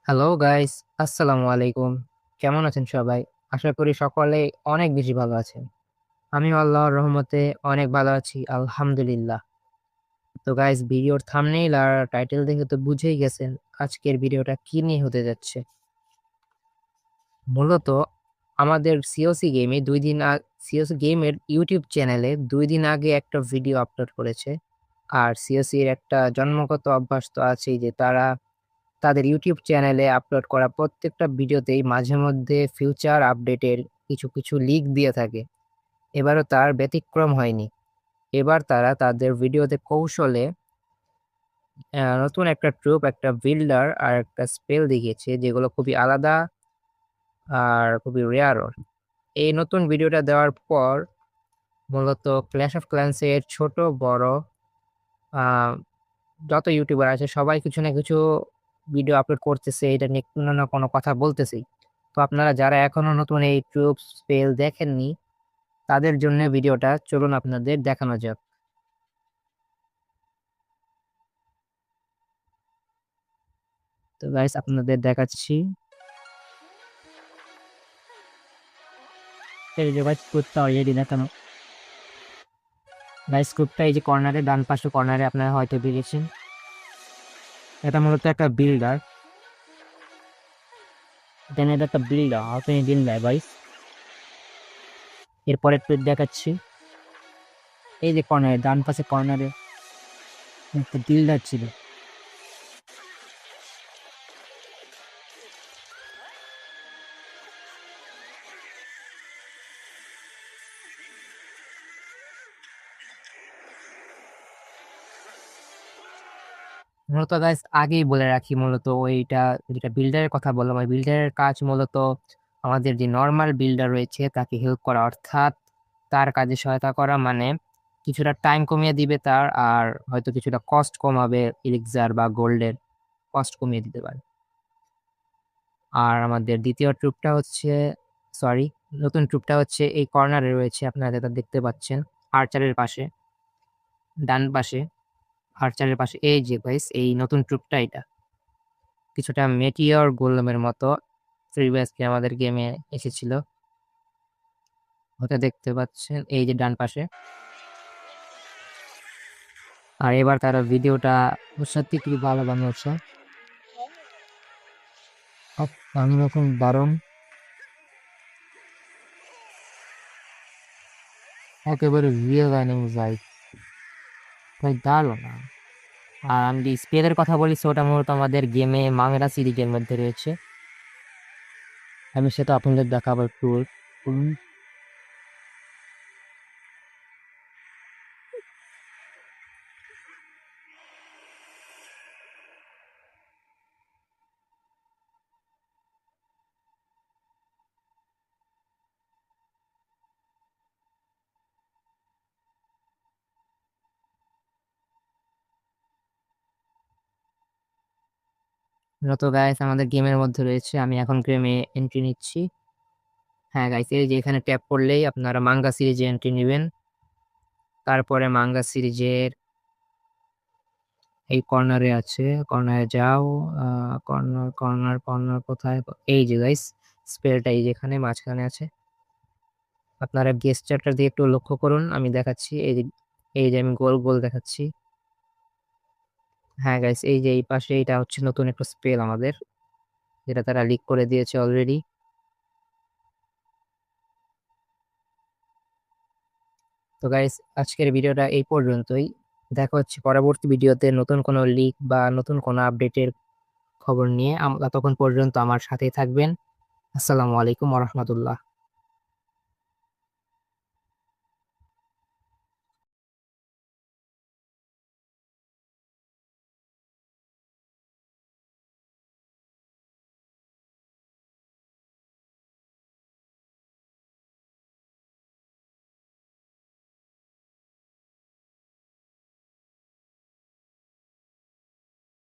Hello guys, আসসালামু আলাইকুম। কেমন আছেন সবাই? আশা করি সকলে অনেক বেশি ভালো আছেন। আমিও আল্লাহর রহমতে অনেক ভালো আছি, আলহামদুলিল্লাহ। তো গাইস, ভিডিওর থাম্বনেইল আর টাইটেল দেখে তো বুঝেই গেছেন আজকের ভিডিওটা কি নিয়ে হতে যাচ্ছে। মূলত আমাদের সিওসি গেমে ২ দিন সিওসি গেমের ইউটিউব চ্যানেলে ২ দিন আগে একটা ভিডিও আপলোড করেছে। আর সিওসির একটা জন্মগত অভ্যাস তো আছেই যে তারা তাদের ইউটিউব চ্যানেলে আপলোড করা প্রত্যেকটা ভিডিওতেই মাঝে মধ্যে ফিউচার আপডেটের কিছু লিক দিয়ে থাকে। এবারও তার ব্যতিক্রম হয়নি। এবার তারা তাদের ভিডিওতে কৌশলে নতুন একটা ট্রুপ, একটা বিল্ডার আর একটা স্পেল দেখিয়েছে যেগুলো খুবই আলাদা আর খুবই রেয়ারও। এই নতুন ভিডিওটা দেওয়ার পর মূলত ক্ল্যাশ অফ ক্ল্যান্স এর ছোট বড় আ যত ইউটিউবার আছে সবাই কিছু না কিছু ভিডিও আপলোড করতেছে। এটা নিয়ে কোনো না কোনো কথা বলতেছেই। তো আপনারা যারা এখনো নতুন এই ট্রুপ স্পেল দেখেননি, তাদের জন্য ভিডিওটা চলুন আপনাদের দেখানো যাক। তো গাইস, আপনাদের দেখাচ্ছি। এই যে গাইস, স্ক্রিপ্টটা অলরেডি দেখানো। গাইস, স্ক্রিপ্টটা এই যে কর্নারে, ডান পাশে কর্নারে আপনারা হয়তো দেখেছেন। এটা মূলত একটা বিল্ডার। দেন এটা একটা বিল্ডার, আপনি বিল্ডার গাইস। এরপরে একটু দেখাচ্ছি। এই যে কর্নারে, ডান পাশে কর্নারে একটা বিল্ডার ছিল। মূলত গাইস, আগেই বলে রাখি, মূলত ওইটা যেটা বিল্ডারের কথা বললাম, ওই বিল্ডারের কাজ মূলত আমাদের যে নরমাল বিল্ডার রয়েছে তাকে হেল্প করা, অর্থাৎ তার কাজে সহায়তা করা, মানে কিছুটা টাইম কমিয়ে দিবে তার, আর হয়তো কিছুটা কস্ট কমাবে, এলিক্সার বা গোল্ডের কস্ট কমিয়ে দিতে পারে। আর আমাদের দ্বিতীয় ট্রুপটা হচ্ছে, সরি, নতুন ট্রুপটা হচ্ছে এই কর্নারে রয়েছে, আপনারা যেটা দেখতে পাচ্ছেন আর্চারের পাশে, ডান পাশে, আর্চারের পাশে। এই যে গাইস, এই নতুন ট্রুপটা এটা কিছুটা মেটিওর গোলেমের মতো প্রিভিয়াসলি আমাদের গেমে এসেছিল। ওটা দেখতে পাচ্ছেন এই যে ডান পাশে। আর এবার তারা ভিডিওটা সত্যি খুবই ভালো বানিয়েছে। আমি রকম দারুণ, একেবারে রিয়েল অ্যানিমেল ভাইব, ভাই দারুণ। আর আমি যে স্পেলের কথা বলি, ওটা মূলত আমাদের গেমে মাংরা সিরিজের মধ্যে রয়েছে। আমি সেটা আপনাদের দেখাবো একটু। মূলত গাইস আমাদের গেমের মধ্যে রয়েছে, আমি এখন গেমে এন্ট্রি নিচ্ছি। হ্যাঁ গাইস, এই যে এখানে ট্যাপ করলেই আপনারা মাঙ্গা সিরিজে এন্ট্রি নিবেন। তারপরে মাঙ্গা সিরিজের এই কর্নারে আছে, কর্নারে যাও। কর্নার কর্নার কর্নার কোথায়? এই যে গাইস, স্পেলটা এই যেখানে মাঝখানে আছে। আপনারা গেস্টারটা দিয়ে একটু লক্ষ্য করুন, আমি দেখাচ্ছি। এই যে আমি গোল গোল দেখাচ্ছি। হ্যাঁ গাইস, এই যে এই পাশে এটা হচ্ছে নতুন একটা স্পেল আমাদের, যেটা তারা লিক করে দিয়েছে অলরেডি। তো গাইস, আজকের ভিডিওটা এই পর্যন্তই। দেখা হচ্ছে পরবর্তী ভিডিওতে নতুন কোনো লিক বা নতুন কোনো আপডেটের খবর নিয়ে। তখন পর্যন্ত আমার সাথেই থাকবেন। আসসালামু আলাইকুম ওয়া রাহমাতুল্লাহ।